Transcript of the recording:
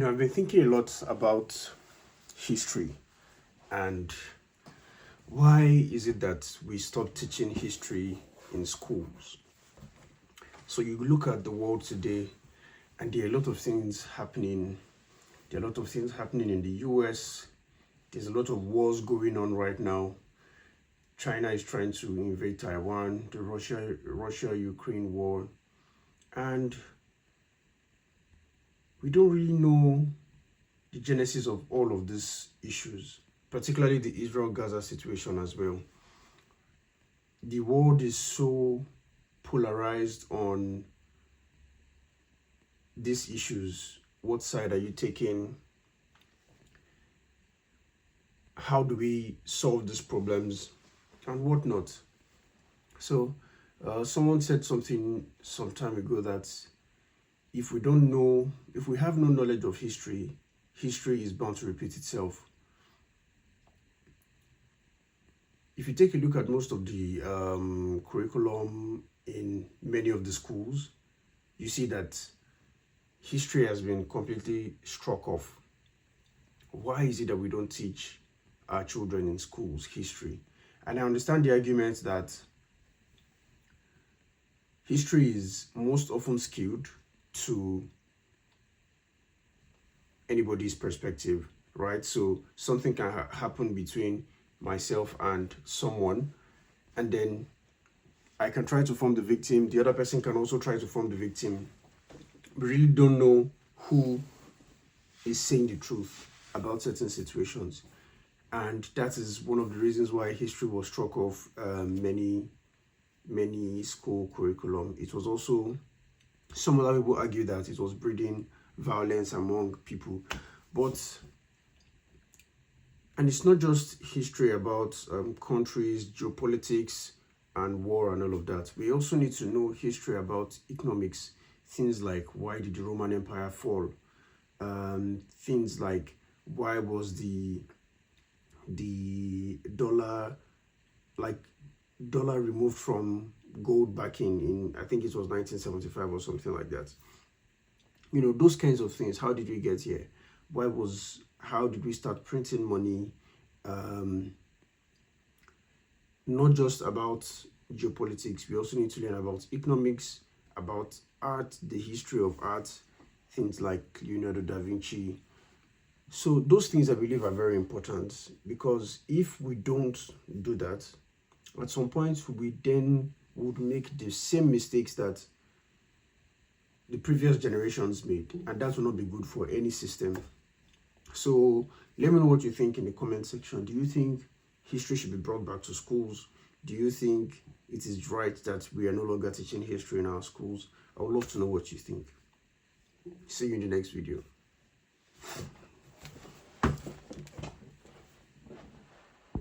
I've been thinking a lot about history and why is it that we stop teaching history in schools? So you look at the world today and there are a lot of things happening. There are a lot of things happening in the US. There's a lot of wars going on right now. China is trying to invade Taiwan, the Russia-Ukraine war. And we don't really know the genesis of all of these issues, particularly the Israel-Gaza situation as well. The world is so polarized on these issues. What side are you taking? How do we solve these problems and whatnot? So someone said something some time ago that if we have no knowledge of history, history is bound to repeat itself. If you take a look at most of the curriculum in many of the schools, you see that history has been completely struck off. Why is it that we don't teach our children in schools history? And I understand the argument that history is most often skewed to anybody's perspective, right? So something can happen between myself and someone, and then I can try to form the victim. The other person can also try to form the victim. We really don't know who is saying the truth about certain situations. And that is one of the reasons why history was struck off many school curriculum. It was also, some other people argue that it was breeding violence among people. And it's not just history about countries, geopolitics, and war and all of that. We also need to know history about economics. Things like, why did the Roman Empire fall? Things like, why was the dollar removed from gold backing in, I think it was 1975 or something like that. Those kinds of things. How did we get here? How did we start printing money? Not just about geopolitics, we also need to learn about economics, about art, the history of art, things like Leonardo da Vinci. So those things I believe are very important, because if we don't do that, at some point we then would make the same mistakes that the previous generations made, and that will not be good for any system. So let me know what you think in the comment section. Do you think history should be brought back to schools? Do you think it is right that we are no longer teaching history in our schools? I would love to know what you think. See you in the next video.